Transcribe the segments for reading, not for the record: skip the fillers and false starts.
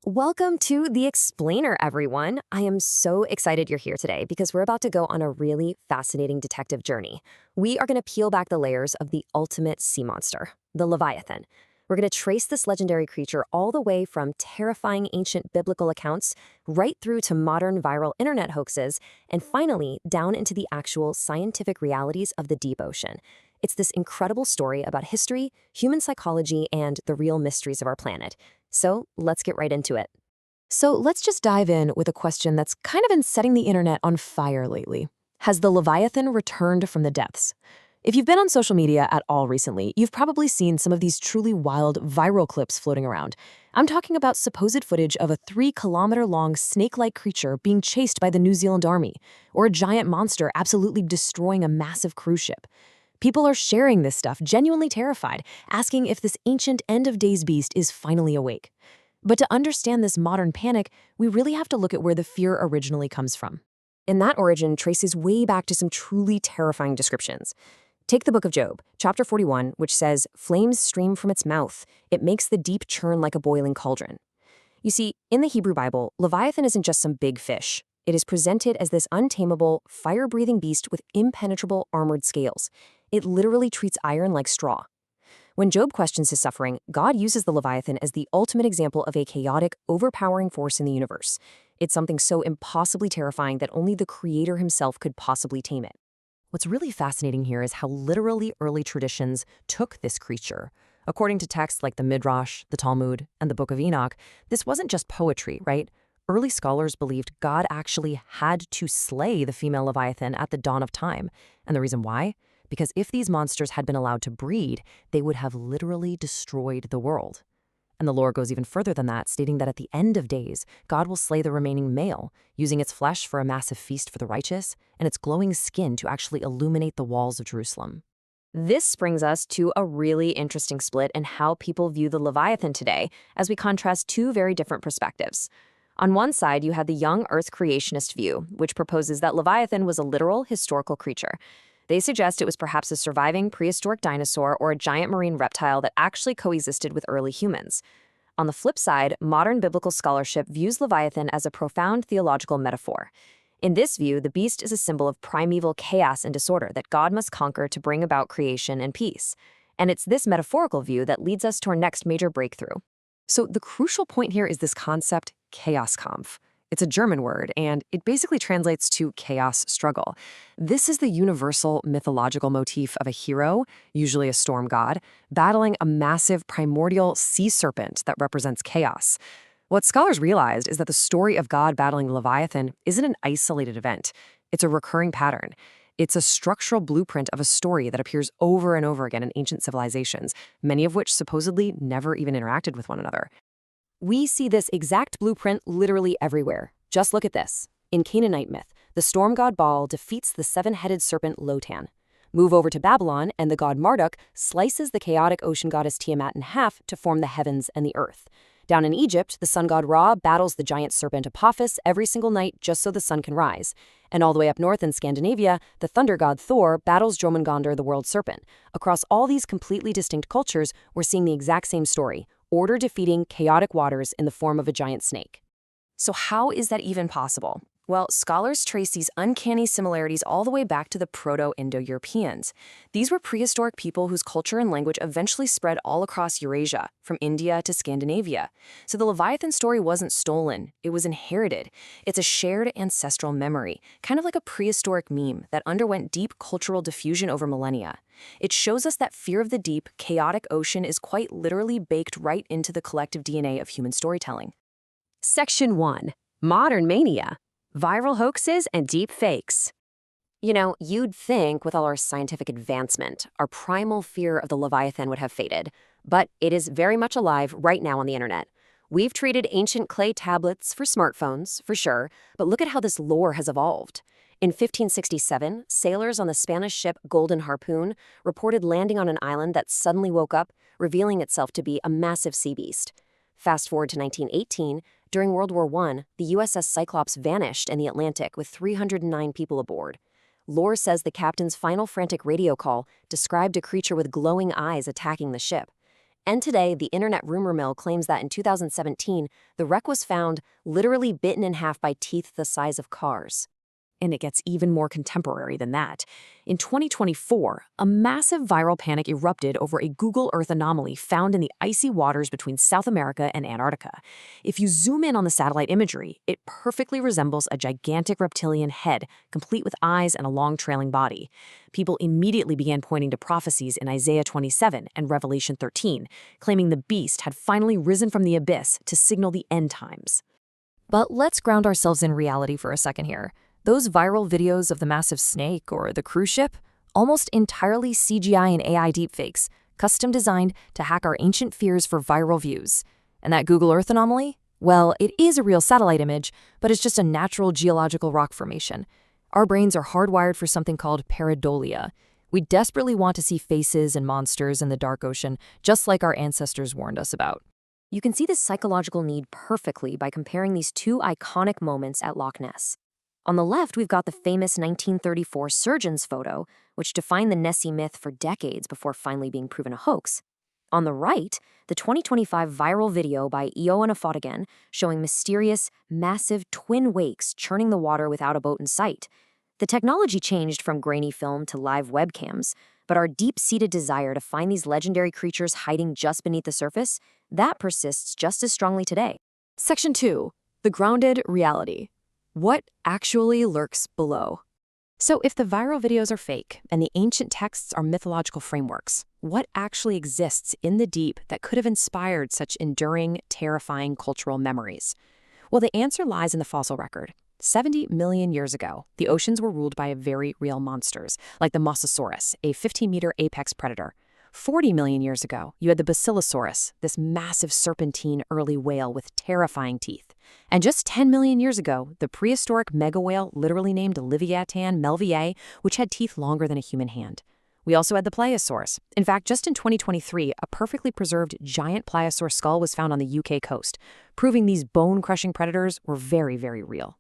Welcome to The Explainer, everyone. I am so excited you're here today because we're about to go on a really fascinating detective journey. We are going to peel back the layers of the ultimate sea monster, the Leviathan. We're going to trace this legendary creature all the way from terrifying ancient biblical accounts right through to modern viral internet hoaxes, and finally down into the actual scientific realities of the deep ocean. It's this incredible story about history, human psychology, and the real mysteries of our planet. So let's get right into it. So let's just dive in with a question that's kind of been setting the internet on fire lately. Has the Leviathan returned from the depths? If you've been on social media at all recently, you've probably seen some of these truly wild viral clips floating around. I'm talking about supposed footage of a 3-kilometer-long snake-like creature being chased by the New Zealand Army, or a giant monster absolutely destroying a massive cruise ship. People are sharing this stuff, genuinely terrified, asking if this ancient end-of-days beast is finally awake. But to understand this modern panic, we really have to look at where the fear originally comes from. And that origin traces way back to some truly terrifying descriptions. Take the book of Job, chapter 41, which says, "Flames stream from its mouth. It makes the deep churn like a boiling cauldron." You see, in the Hebrew Bible, Leviathan isn't just some big fish. It is presented as this untamable, fire-breathing beast with impenetrable armored scales. It literally treats iron like straw. When Job questions his suffering, God uses the Leviathan as the ultimate example of a chaotic, overpowering force in the universe. It's something so impossibly terrifying that only the Creator himself could possibly tame it. What's really fascinating here is how literally early traditions took this creature. According to texts like the Midrash, the Talmud, and the Book of Enoch, this wasn't just poetry, right? Early scholars believed God actually had to slay the female Leviathan at the dawn of time. And the reason why? Because if these monsters had been allowed to breed, they would have literally destroyed the world. And the lore goes even further than that, stating that at the end of days, God will slay the remaining male, using its flesh for a massive feast for the righteous, and its glowing skin to actually illuminate the walls of Jerusalem. This brings us to a really interesting split in how people view the Leviathan today, as we contrast two very different perspectives. On one side, you had the young Earth creationist view, which proposes that Leviathan was a literal, historical creature. They suggest it was perhaps a surviving prehistoric dinosaur or a giant marine reptile that actually coexisted with early humans. On the flip side, modern biblical scholarship views Leviathan as a profound theological metaphor. In this view, the beast is a symbol of primeval chaos and disorder that God must conquer to bring about creation and peace. And it's this metaphorical view that leads us to our next major breakthrough. So the crucial point here is this concept, Chaoskampf. It's a German word, and it basically translates to chaos struggle. This is the universal mythological motif of a hero, usually a storm god, battling a massive primordial sea serpent that represents chaos. What scholars realized is that the story of God battling Leviathan isn't an isolated event. It's a recurring pattern. It's a structural blueprint of a story that appears over and over again in ancient civilizations, many of which supposedly never even interacted with one another. We see this exact blueprint literally everywhere. Just look at this. In Canaanite myth, the storm god Baal defeats the seven-headed serpent Lotan. Move over to Babylon, and the god Marduk slices the chaotic ocean goddess Tiamat in half to form the heavens and the earth. Down in Egypt, the sun god Ra battles the giant serpent Apophis every single night just so the sun can rise. And all the way up north in Scandinavia, the thunder god Thor battles Jormungandr, the world serpent. Across all these completely distinct cultures, we're seeing the exact same story: order defeating chaotic waters in the form of a giant snake. So how is that even possible? Well, scholars trace these uncanny similarities all the way back to the Proto-Indo-Europeans. These were prehistoric people whose culture and language eventually spread all across Eurasia, from India to Scandinavia. So the Leviathan story wasn't stolen, it was inherited. It's a shared ancestral memory, kind of like a prehistoric meme that underwent deep cultural diffusion over millennia. It shows us that fear of the deep, chaotic ocean is quite literally baked right into the collective DNA of human storytelling. Section 1. Modern Mania. Viral hoaxes and deep fakes. You know, you'd think with all our scientific advancement, our primal fear of the Leviathan would have faded, but it is very much alive right now on the internet. We've treated ancient clay tablets for smartphones, for sure, but look at how this lore has evolved. In 1567, sailors on the Spanish ship Golden Harpoon reported landing on an island that suddenly woke up, revealing itself to be a massive sea beast. Fast forward to 1918, during World War I, the USS Cyclops vanished in the Atlantic with 309 people aboard. Lore says the captain's final frantic radio call described a creature with glowing eyes attacking the ship. And today, the internet rumor mill claims that in 2017, the wreck was found literally bitten in half by teeth the size of cars. And it gets even more contemporary than that. In 2024, a massive viral panic erupted over a Google Earth anomaly found in the icy waters between South America and Antarctica. If you zoom in on the satellite imagery, it perfectly resembles a gigantic reptilian head, complete with eyes and a long trailing body. People immediately began pointing to prophecies in Isaiah 27 and Revelation 13, claiming the beast had finally risen from the abyss to signal the end times. But let's ground ourselves in reality for a second here. Those viral videos of the massive snake or the cruise ship, almost entirely CGI and AI deepfakes, custom designed to hack our ancient fears for viral views. And that Google Earth anomaly? Well, it is a real satellite image, but it's just a natural geological rock formation. Our brains are hardwired for something called pareidolia. We desperately want to see faces and monsters in the dark ocean, just like our ancestors warned us about. You can see this psychological need perfectly by comparing these two iconic moments at Loch Ness. On the left, we've got the famous 1934 surgeon's photo, which defined the Nessie myth for decades before finally being proven a hoax. On the right, the 2025 viral video by Io and Afotigan showing mysterious, massive twin wakes churning the water without a boat in sight. The technology changed from grainy film to live webcams, but our deep-seated desire to find these legendary creatures hiding just beneath the surface, that persists just as strongly today. Section 2. The grounded reality. What actually lurks below? So if the viral videos are fake and the ancient texts are mythological frameworks, what actually exists in the deep that could have inspired such enduring, terrifying cultural memories? Well, the answer lies in the fossil record. 70 million years ago, the oceans were ruled by very real monsters, like the Mosasaurus, a 15-meter apex predator. 40 million years ago, you had the Basilosaurus, this massive serpentine early whale with terrifying teeth. And just 10 million years ago, the prehistoric mega whale literally named Leviathan Melvier, which had teeth longer than a human hand. We also had the Pliosaurus. In fact, just in 2023, a perfectly preserved giant pliosaur skull was found on the UK coast, proving these bone-crushing predators were very, very real.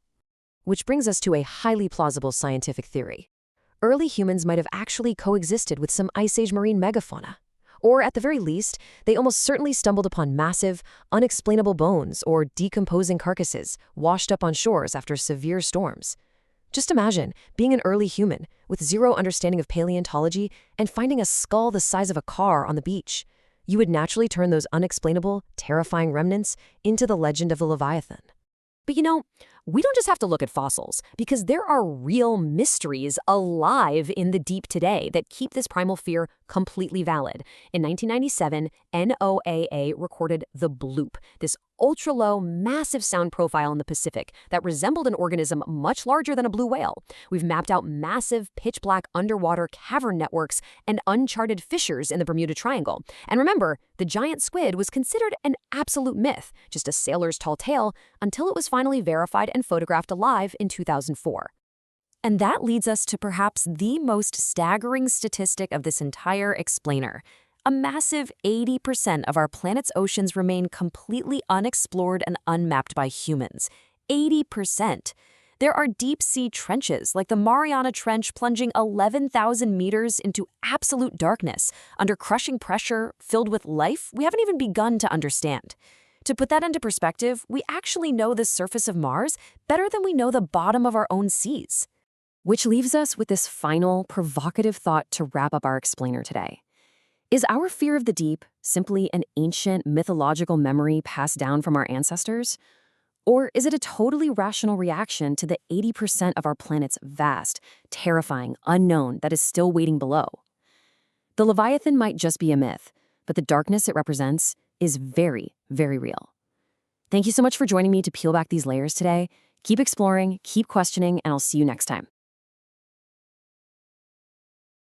Which brings us to a highly plausible scientific theory. Early humans might have actually coexisted with some Ice Age marine megafauna. Or at the very least, they almost certainly stumbled upon massive, unexplainable bones or decomposing carcasses washed up on shores after severe storms. Just imagine being an early human with zero understanding of paleontology and finding a skull the size of a car on the beach. You would naturally turn those unexplainable, terrifying remnants into the legend of the Leviathan. But we don't just have to look at fossils, because there are real mysteries alive in the deep today that keep this primal fear completely valid. In 1997, NOAA recorded the bloop, this ultra-low, massive sound profile in the Pacific that resembled an organism much larger than a blue whale. We've mapped out massive, pitch-black underwater cavern networks and uncharted fissures in the Bermuda Triangle. And remember, the giant squid was considered an absolute myth, just a sailor's tall tale, until it was finally verified and photographed alive in 2004. And that leads us to perhaps the most staggering statistic of this entire explainer. A massive 80% of our planet's oceans remain completely unexplored and unmapped by humans. 80%. There are deep-sea trenches, like the Mariana Trench, plunging 11,000 meters into absolute darkness, under crushing pressure, filled with life we haven't even begun to understand. To put that into perspective, we actually know the surface of Mars better than we know the bottom of our own seas. Which leaves us with this final, provocative thought to wrap up our explainer today. Is our fear of the deep simply an ancient mythological memory passed down from our ancestors? Or is it a totally rational reaction to the 80% of our planet's vast, terrifying unknown that is still waiting below? The Leviathan might just be a myth, but the darkness it represents is very, very real. Thank you so much for joining me to peel back these layers today. Keep exploring, keep questioning, and I'll see you next time.